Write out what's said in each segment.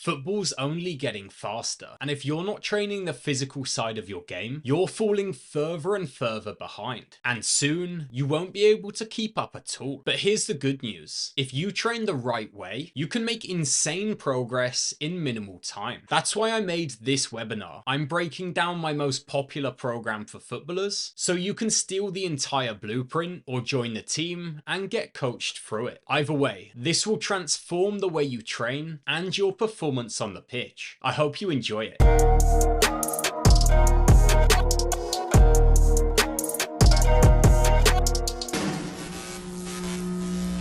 Football's only getting faster, and if you're not training the physical side of your game, you're falling further and further behind. And soon, you won't be able to keep up at all. But here's the good news. If you train the right way, you can make insane progress in minimal time. That's why I made this webinar. I'm breaking down my most popular program for footballers, so you can steal the entire blueprint or join the team and get coached through it. Either way, this will transform the way you train and your performance on the pitch. I hope you enjoy it.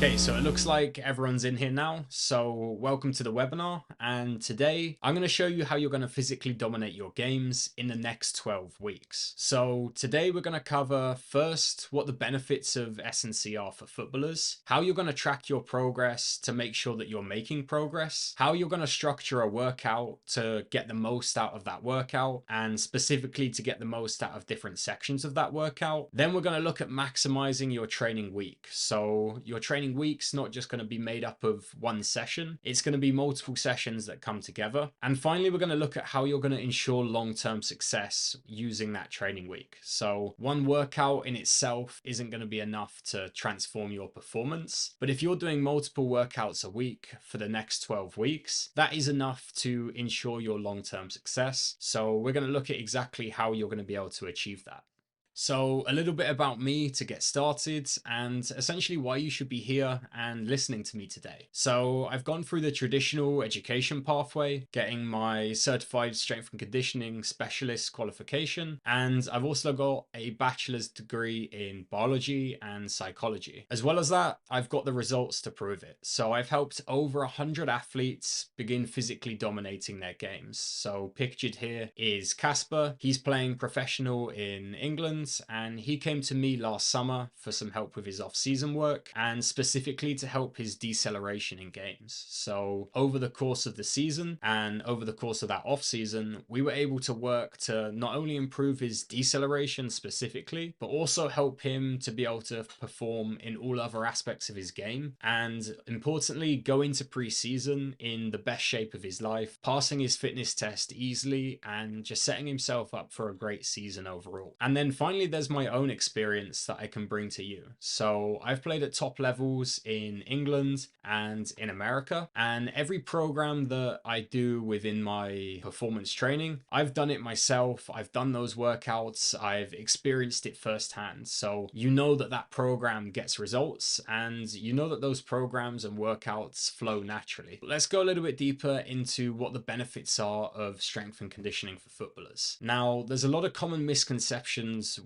Okay, so it looks like everyone's in here now. So welcome to the webinar. And today I'm going to show you how you're going to physically dominate your games in the next 12 weeks. So today we're going to cover first what the benefits of S&C are for footballers, how you're going to track your progress to make sure that you're making progress, how you're going to structure a workout to get the most out of that workout, and specifically to get the most out of different sections of that workout. Then we're going to look at maximizing your training week. So your training week's not just going to be made up of one session, it's going to be multiple sessions that come together. And finally, we're going to look at how you're going to ensure long-term success using that training week. So one workout in itself isn't going to be enough to transform your performance, but if you're doing multiple workouts a week for the next 12 weeks, that is enough to ensure your long-term success. So we're going to look at exactly how you're going to be able to achieve that. So a little bit about me to get started and essentially why you should be here and listening to me today. So I've gone through the traditional education pathway, getting my certified strength and conditioning specialist qualification. And I've also got a bachelor's degree in biology and psychology. As well as that, I've got the results to prove it. So I've helped over 100 athletes begin physically dominating their games. So pictured here is Casper. He's playing professional in England, and he came to me last summer for some help with his off-season work and specifically to help his deceleration in games. So over the course of the season and over the course of that off-season, we were able to work to not only improve his deceleration specifically, but also help him to be able to perform in all other aspects of his game, and importantly, go into pre-season in the best shape of his life, passing his fitness test easily and just setting himself up for a great season overall. And then finally, there's my own experience that I can bring to you. So I've played at top levels in England and in America, and every program that I do within my performance training, I've done it myself. I've done those workouts. I've experienced it firsthand. So you know that that program gets results, and you know that those programs and workouts flow naturally. Let's go a little bit deeper into what the benefits are of strength and conditioning for footballers. Now, there's a lot of common misconceptions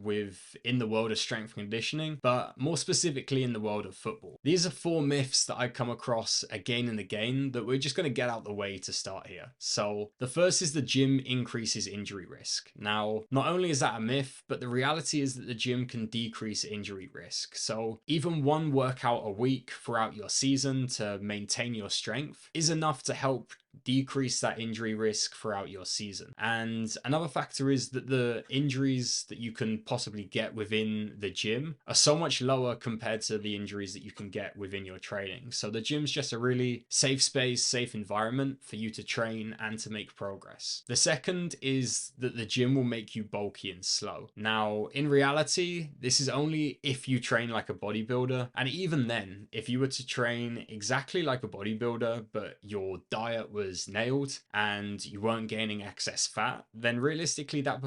in the world of strength and conditioning, but more specifically in the world of football. These are 4 myths that I come across again and again that we're just going to get out the way to start here. So the first is the gym increases injury risk. Now, not only is that a myth, but the reality is that the gym can decrease injury risk. So even one workout a week throughout your season to maintain your strength is enough to help decrease that injury risk throughout your season. And another factor is that the injuries that you can possibly get within the gym are so much lower compared to the injuries that you can get within your training. So the gym's just a really safe space, safe environment for you to train and to make progress. The second is that the gym will make you bulky and slow. Now, in reality, this is only if you train like a bodybuilder. And even then, if you were to train exactly like a bodybuilder, but your diet was nailed and you weren't gaining excess fat, then realistically that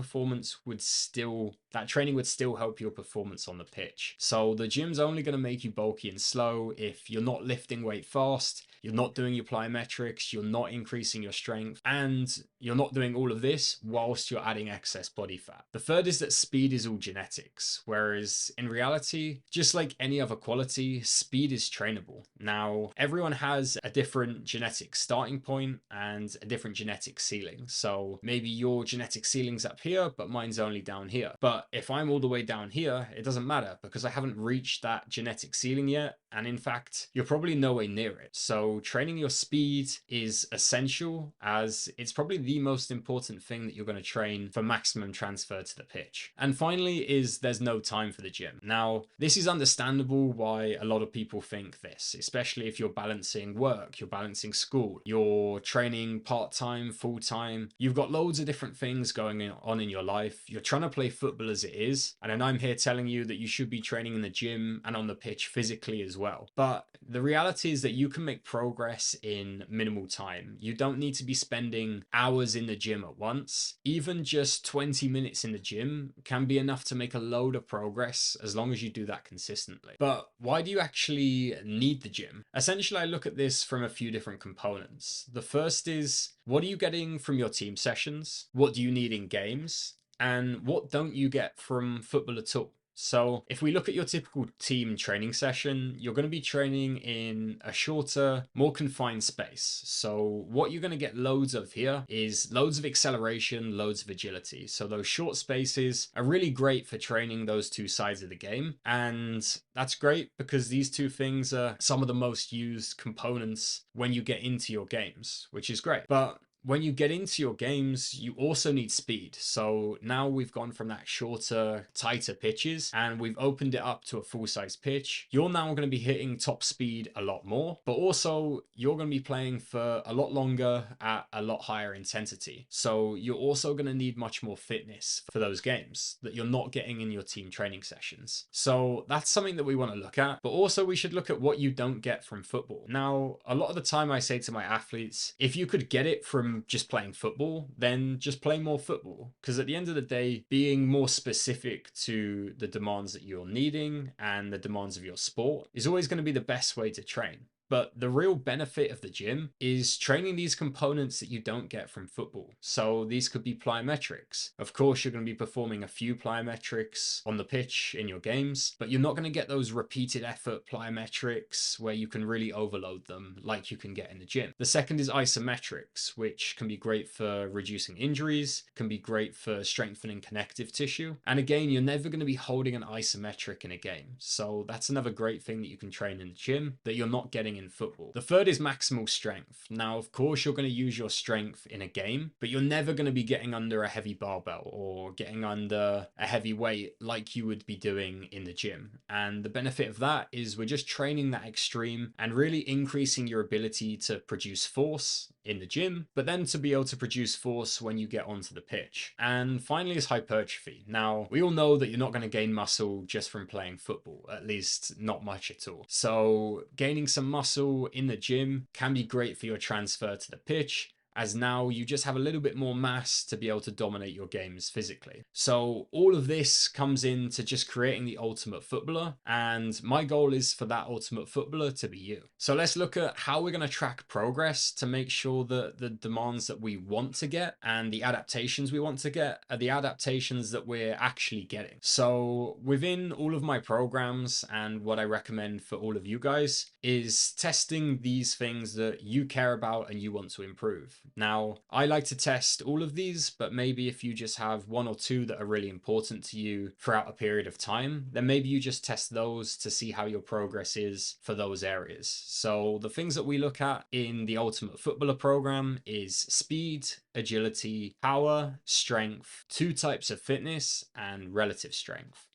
training would still help your performance on the pitch. So the gym's only going to make you bulky and slow if you're not lifting weight fast, you're not doing your plyometrics, you're not increasing your strength, and you're not doing all of this whilst you're adding excess body fat. The third is that speed is all genetics, whereas in reality, just like any other quality, speed is trainable. Now, everyone has a different genetic starting point and a different genetic ceiling. So maybe your genetic ceiling's up here, but mine's only down here. But if I'm all the way down here, it doesn't matter because I haven't reached that genetic ceiling yet. And in fact, you're probably nowhere near it. So training your speed is essential, as it's probably the most important thing that you're going to train for maximum transfer to the pitch. And finally is there's no time for the gym. Now, this is understandable why a lot of people think this, especially if you're balancing work, you're balancing school, you're training part-time, full-time, you've got loads of different things going on in your life, you're trying to play football as it is, and then I'm here telling you that you should be training in the gym and on the pitch physically as well. But the reality is that you can make progress in minimal time. You don't need to be spending hours in the gym at once. Even just 20 minutes in the gym can be enough to make a load of progress as long as you do that consistently. But why do you actually need the gym? Essentially, I look at this from a few different components. The first is, what are you getting from your team sessions? What do you need in games? And what don't you get from football at all? So if we look at your typical team training session, you're going to be training in a shorter, more confined space. So what you're going to get loads of here is loads of acceleration, loads of agility. So those short spaces are really great for training those two sides of the game. And that's great because these two things are some of the most used components when you get into your games, which is great. But when you get into your games, you also need speed. So now we've gone from that shorter, tighter pitches and we've opened it up to a full-size pitch. You're now going to be hitting top speed a lot more, but also you're going to be playing for a lot longer at a lot higher intensity. So you're also going to need much more fitness for those games that you're not getting in your team training sessions. So that's something that we want to look at, but also we should look at what you don't get from football. Now, a lot of the time I say to my athletes, if you could get it from just playing football, then just play more football. Because at the end of the day, being more specific to the demands that you're needing and the demands of your sport is always going to be the best way to train. But the real benefit of the gym is training these components that you don't get from football. So these could be plyometrics. Of course, you're going to be performing a few plyometrics on the pitch in your games, but you're not going to get those repeated effort plyometrics where you can really overload them like you can get in the gym. The second is isometrics, which can be great for reducing injuries, can be great for strengthening connective tissue. And again, you're never going to be holding an isometric in a game. So that's another great thing that you can train in the gym that you're not getting in football. The third is maximal strength. Now, of course, you're going to use your strength in a game, but you're never going to be getting under a heavy barbell or getting under a heavy weight like you would be doing in the gym. And the benefit of that is we're just training that extreme and really increasing your ability to produce force in the gym, but then to be able to produce force when you get onto the pitch. And finally is hypertrophy. Now, we all know that you're not going to gain muscle just from playing football, at least not much at all. So gaining some muscle in the gym can be great for your transfer to the pitch, as now you just have a little bit more mass to be able to dominate your games physically. So all of this comes into just creating the ultimate footballer, and my goal is for that ultimate footballer to be you. So let's look at how we're going to track progress to make sure that the demands that we want to get and the adaptations we want to get are the adaptations that we're actually getting. So within all of my programs, and what I recommend for all of you guys is testing these things that you care about and you want to improve. Now, I like to test all of these, but maybe if you just have one or two that are really important to you throughout a period of time, then maybe you just test those to see how your progress is for those areas. So the things that we look at in the Ultimate Footballer program is speed, agility, power, strength, two types of fitness, and relative strength.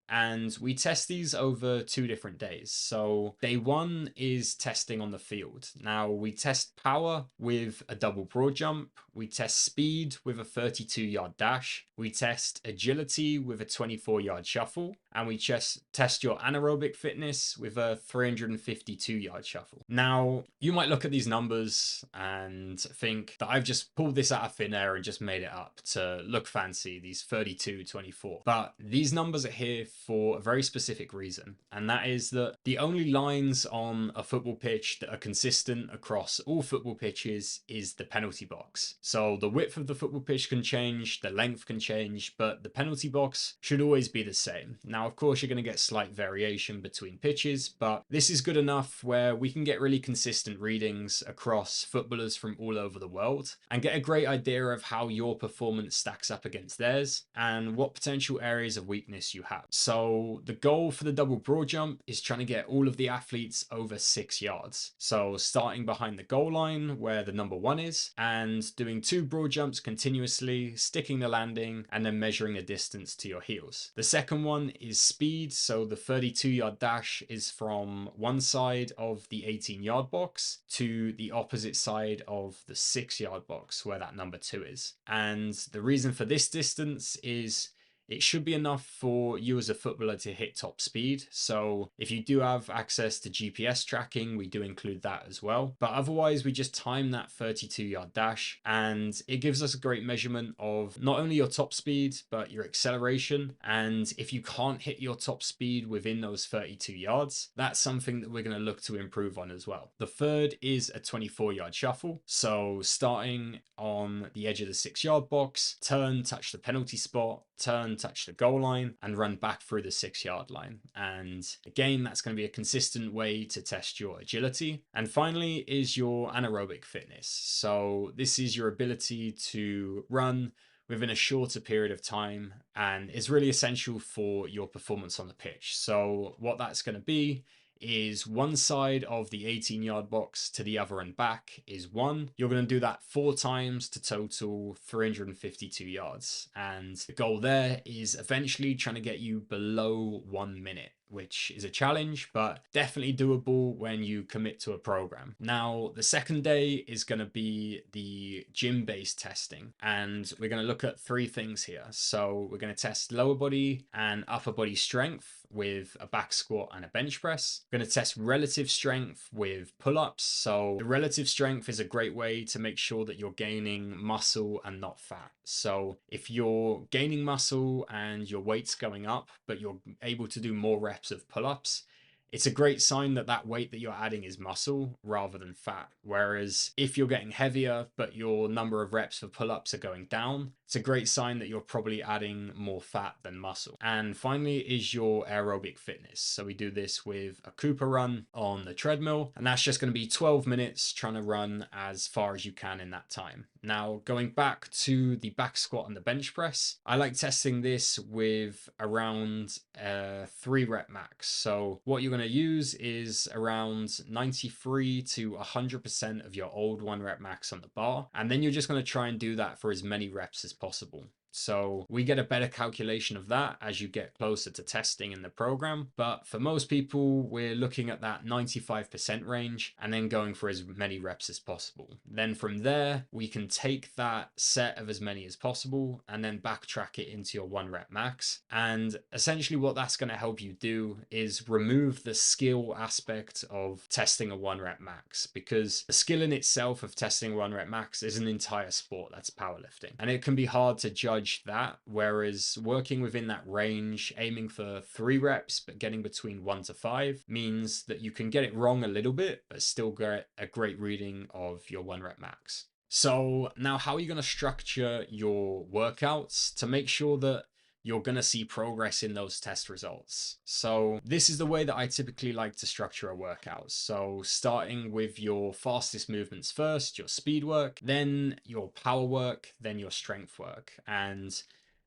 And we test these over 2 different days. So day 1 is testing on the field. Now we test power with a double broad jump. We test speed with a 32-yard dash. We test agility with a 24-yard shuffle. And we test your anaerobic fitness with a 352-yard shuffle. Now, you might look at these numbers and think that I've just pulled this out of thin air and just made it up to look fancy, these 32, 24. But these numbers are here for a very specific reason. And that is that the only lines on a football pitch that are consistent across all football pitches is the penalty box. So the width of the football pitch can change, the length can change, but the penalty box should always be the same. Now, Now, of course, you're going to get slight variation between pitches, but this is good enough where we can get really consistent readings across footballers from all over the world and get a great idea of how your performance stacks up against theirs and what potential areas of weakness you have. So the goal for the double broad jump is trying to get all of the athletes over 6 yards. So starting behind the goal line where the number 1 is and doing 2 broad jumps continuously, sticking the landing and then measuring the distance to your heels. The second one is speed. So the 32-yard dash is from one side of the 18-yard box to the opposite side of the 6-yard box where that number 2 is. And the reason for this distance is it should be enough for you as a footballer to hit top speed. So if you do have access to GPS tracking, we do include that as well. But otherwise, we just time that 32-yard dash and it gives us a great measurement of not only your top speed, but your acceleration. And if you can't hit your top speed within those 32 yards, that's something that we're going to look to improve on as well. The third is a 24-yard shuffle. So starting on the edge of the 6-yard box, turn, touch the penalty spot, turn, touch the goal line, and run back through the 6-yard line. And again, that's going to be a consistent way to test your agility. And finally is your anaerobic fitness. So this is your ability to run within a shorter period of time and is really essential for your performance on the pitch. So what that's going to be is one side of the 18-yard box to the other and back is 1. You're going to do that 4 times to total 352 yards. And the goal there is eventually trying to get you below 1 minute, which is a challenge, but definitely doable when you commit to a program. Now, the second day is going to be the gym-based testing, and we're going to look at 3 things here. So we're going to test lower body and upper body strength with a back squat and a bench press. We're going to test relative strength with pull-ups. So the relative strength is a great way to make sure that you're gaining muscle and not fat. So if you're gaining muscle and your weight's going up, but you're able to do more reps of pull-ups, it's a great sign that that weight that you're adding is muscle rather than fat. Whereas if you're getting heavier, but your number of reps for pull-ups are going down, it's a great sign that you're probably adding more fat than muscle. And finally is your aerobic fitness. So we do this with a Cooper run on the treadmill, and that's just going to be 12 minutes trying to run as far as you can in that time. Now, going back to the back squat and the bench press, I like testing this with around 3 rep max. So what you're going to use is around 93 to 100% of your old 1 rep max on the bar. And then you're just going to try and do that for as many reps as possible. So we get a better calculation of that as you get closer to testing in the program. But for most people, we're looking at that 95% range and then going for as many reps as possible. Then from there, we can take that set of as many as possible and then backtrack it into your 1 rep max. And essentially what that's going to help you do is remove the skill aspect of testing a 1 rep max, because the skill in itself of testing 1 rep max is an entire sport. That's powerlifting. And it can be hard to judge that, whereas working within that range, aiming for 3 reps but getting between 1 to 5 means that you can get it wrong a little bit but still get a great reading of your 1 rep max. So now, how are you going to structure your workouts to make sure that you're going to see progress in those test results? So this is the way that I typically like to structure a workout. So starting with your fastest movements first, your speed work, then your power work, then your strength work. And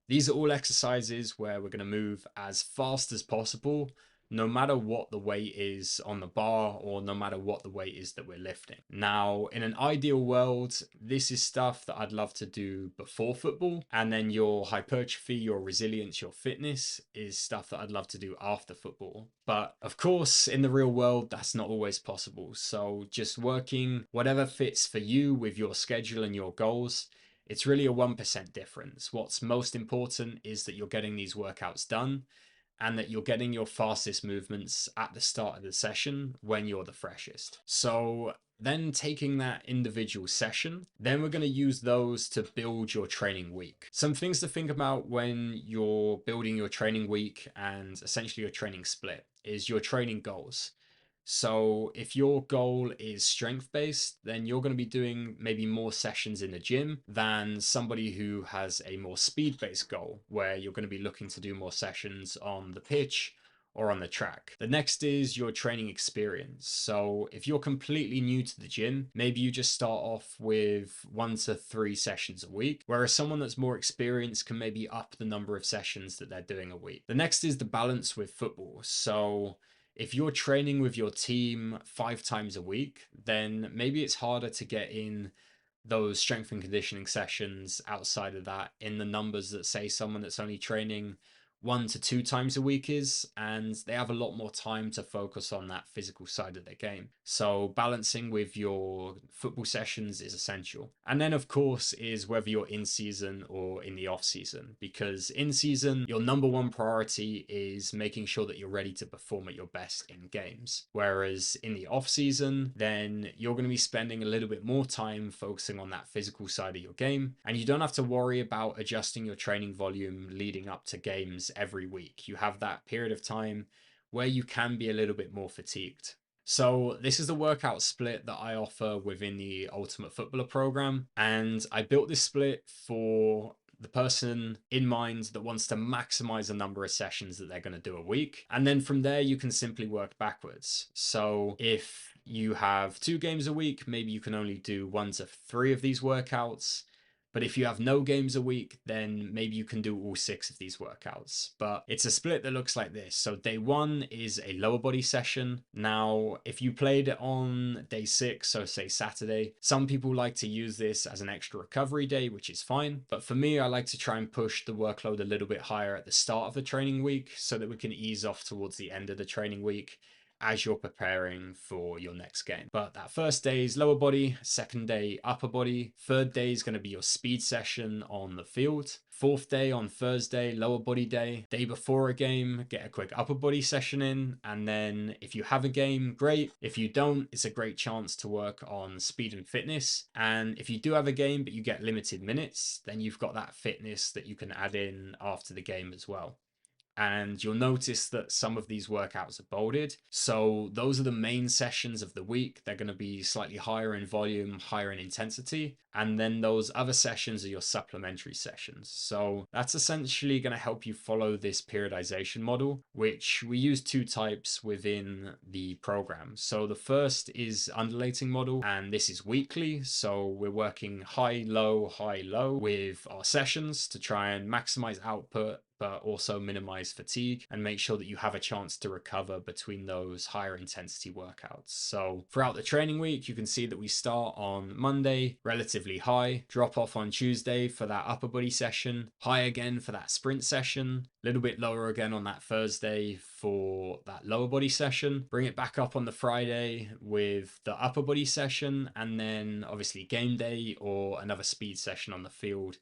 these are all exercises where we're going to move as fast as possible, no matter what the weight is on the bar or no matter what the weight is that we're lifting. Now, in an ideal world, this is stuff that I'd love to do before football. And then your hypertrophy, your resilience, your fitness is stuff that I'd love to do after football. But of course, in the real world, that's not always possible. So just working whatever fits for you with your schedule and your goals. It's really a 1% difference. What's most important is that you're getting these workouts done and that you're getting your fastest movements at the start of the session when you're the freshest. So then taking that individual session, then we're going to use those to build your training week. Some things to think about when you're building your training week and essentially your training split is your training goals. So if your goal is strength based, then you're going to be doing maybe more sessions in the gym than somebody who has a more speed based goal, where you're going to be looking to do more sessions on the pitch or on the track. The next is your training experience. So if you're completely new to the gym, maybe you just start off with 1 to 3 sessions a week, whereas someone that's more experienced can maybe up the number of sessions that they're doing a week. The next is the balance with football. So if you're training with your team 5 times a week, then maybe it's harder to get in those strength and conditioning sessions outside of that in the numbers that say someone that's only training 1 to 2 times a week is, and they have a lot more time to focus on that physical side of their game. So balancing with your football sessions is essential. And then of course is whether you're in season or in the off season, because in season your number one priority is making sure that you're ready to perform at your best in games. Whereas in the off season, then you're going to be spending a little bit more time focusing on that physical side of your game, and you don't have to worry about adjusting your training volume leading up to games every week. You have that period of time where you can be a little bit more fatigued. So this is the workout split that I offer within the Ultimate Footballer program, and I built this split for the person in mind that wants to maximize the number of sessions that they're going to do a week. And then from there, you can simply work backwards. So if you have 2 games a week, maybe you can only do 1 to 3 of these workouts. But if you have no games a week, then maybe you can do all 6 of these workouts. But it's a split that looks like this. So day 1 is a lower body session. Now, if you played it on day 6, so say Saturday, some people like to use this as an extra recovery day, which is fine. But for me, I like to try and push the workload a little bit higher at the start of the training week so that we can ease off towards the end of the training week as you're preparing for your next game. But that first day is lower body, second day upper body, third day is going to be your speed session on the field. Fourth day on Thursday, lower body day. Day before a game, get a quick upper body session in. And then if you have a game, great. If you don't, it's a great chance to work on speed and fitness. And if you do have a game, but you get limited minutes, then you've got that fitness that you can add in after the game as well. And you'll notice that some of these workouts are bolded. So those are the main sessions of the week. They're going to be slightly higher in volume, higher in intensity. And then those other sessions are your supplementary sessions. So that's essentially going to help you follow this periodization model, which we use 2 types within the program. So the first is undulating model, and this is weekly. So we're working high, low with our sessions to try and maximize output, but also minimize fatigue and make sure that you have a chance to recover between those higher intensity workouts. So throughout the training week, you can see that we start on Monday, relatively high, drop off on Tuesday for that upper body session, high again for that sprint session, a little bit lower again on that Thursday for that lower body session, bring it back up on the Friday with the upper body session, and then obviously game day or another speed session on the field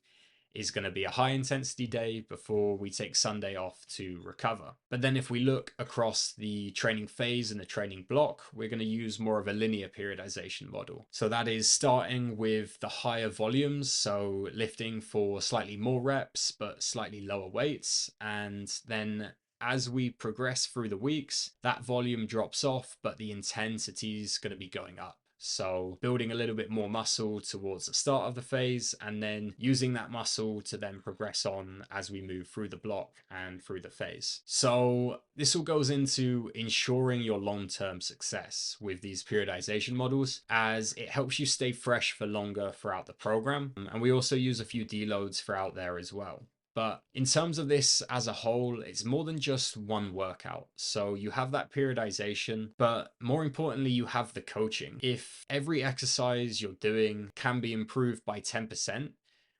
is going to be a high intensity day before we take Sunday off to recover. But then if we look across the training phase and the training block, we're going to use more of a linear periodization model. So that is starting with the higher volumes, so lifting for slightly more reps, but slightly lower weights. And then as we progress through the weeks, that volume drops off, but the intensity is going to be going up. So building a little bit more muscle towards the start of the phase, and then using that muscle to then progress on as we move through the block and through the phase. So this all goes into ensuring your long-term success with these periodization models, as it helps you stay fresh for longer throughout the program. And we also use a few deloads throughout there as well. But in terms of this as a whole, it's more than just one workout. So you have that periodization, but more importantly, you have the coaching. If every exercise you're doing can be improved by 10%,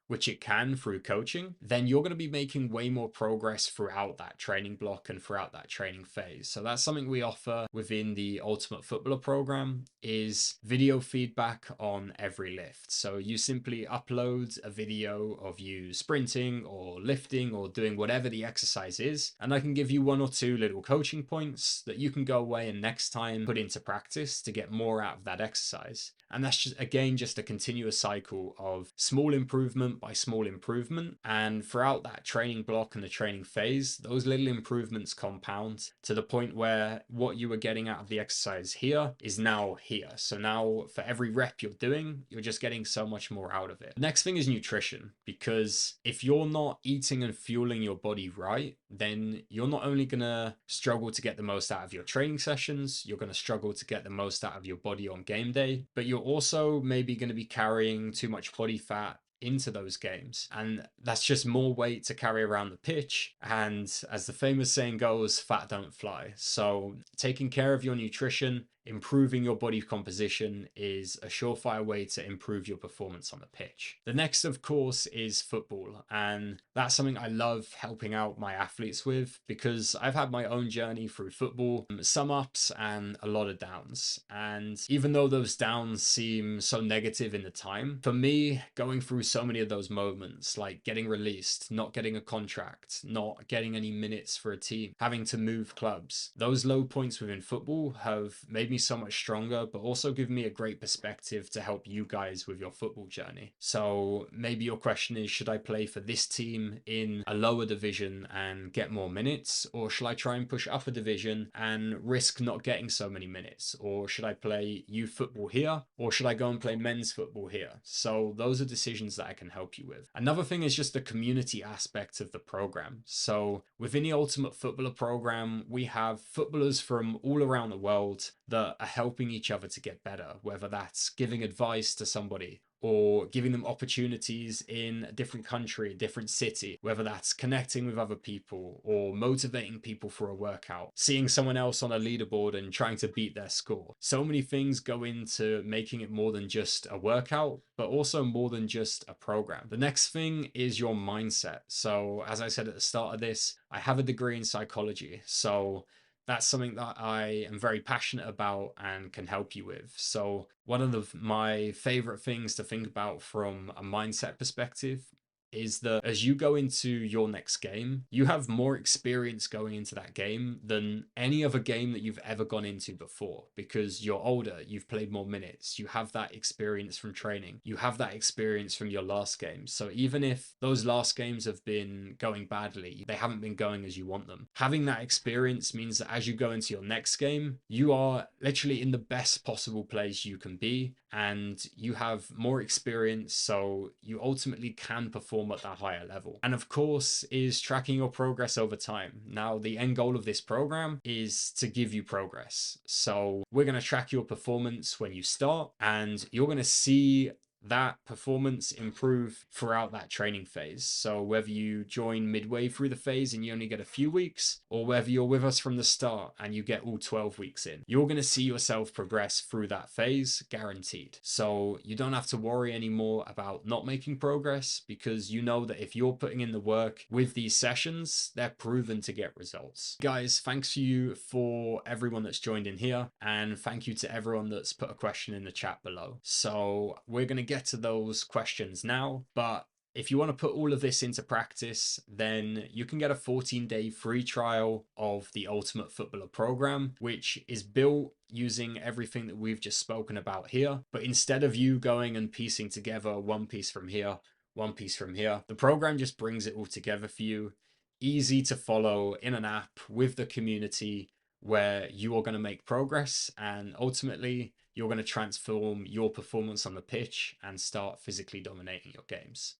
which it can through coaching, then you're going to be making way more progress throughout that training block and throughout that training phase. So that's something we offer within the Ultimate Footballer program, is video feedback on every lift. So you simply upload a video of you sprinting or lifting or doing whatever the exercise is, and I can give you 1 or 2 little coaching points that you can go away and next time put into practice to get more out of that exercise. And that's just, again, just a continuous cycle of small improvement by small improvement. And throughout that training block and the training phase, those little improvements compound to the point where what you were getting out of the exercise here is now here. So now for every rep you're doing, you're just getting so much more out of it. The next thing is nutrition, because if you're not eating and fueling your body right, then you're not only going to struggle to get the most out of your training sessions, you're going to struggle to get the most out of your body on game day, but you're also maybe going to be carrying too much body fat into those games. And that's just more weight to carry around the pitch. And as the famous saying goes, fat don't fly. So taking care of your nutrition, improving your body composition is a surefire way to improve your performance on the pitch. The next, of course, is football. And that's something I love helping out my athletes with, because I've had my own journey through football, some ups and a lot of downs. And even though those downs seem so negative in the time, for me, going through so many of those moments, like getting released, not getting a contract, not getting any minutes for a team, having to move clubs, those low points within football have made me so much stronger, but also give me a great perspective to help you guys with your football journey. So maybe your question is, should I play for this team in a lower division and get more minutes, or should I try and push up a division and risk not getting so many minutes? Or should I play youth football here, or should I go and play men's football here? So those are decisions that I can help you with. Another thing is just the community aspect of the program. So within the Ultimate Footballer program, we have footballers from all around the world that are helping each other to get better, whether that's giving advice to somebody or giving them opportunities in a different country, a different city, whether that's connecting with other people or motivating people for a workout, seeing someone else on a leaderboard and trying to beat their score. So many things go into making it more than just a workout, but also more than just a program. The next thing is your mindset. So as I said at the start of this, I have a degree in psychology. So that's something that I am very passionate about and can help you with. So one of my favorite things to think about from a mindset perspective is that as you go into your next game, you have more experience going into that game than any other game that you've ever gone into before, because you're older, you've played more minutes, you have that experience from training, you have that experience from your last game. So even if those last games have been going badly, they haven't been going as you want them, having that experience means that as you go into your next game, you are literally in the best possible place you can be, and you have more experience, so you ultimately can perform at that higher level. And of course is tracking your progress over time. Now the end goal of this program is to give you progress. So we're going to track your performance when you start, and you're going to see that performance improve throughout that training phase. So whether you join midway through the phase and you only get a few weeks, or whether you're with us from the start and you get all 12 weeks in, you're going to see yourself progress through that phase, guaranteed. So you don't have to worry anymore about not making progress, because you know that if you're putting in the work with these sessions, they're proven to get results. Guys, thanks to you for everyone that's joined in here, and thank you to everyone that's put a question in the chat below. So we're going to get to those questions now, but if you want to put all of this into practice, then you can get a 14-day free trial of the Ultimate Footballer program, which is built using everything that we've just spoken about here. But instead of you going and piecing together one piece from here, one piece from here, the program just brings it all together for you, easy to follow in an app with the community, where you are going to make progress, and ultimately you're going to transform your performance on the pitch and start physically dominating your games.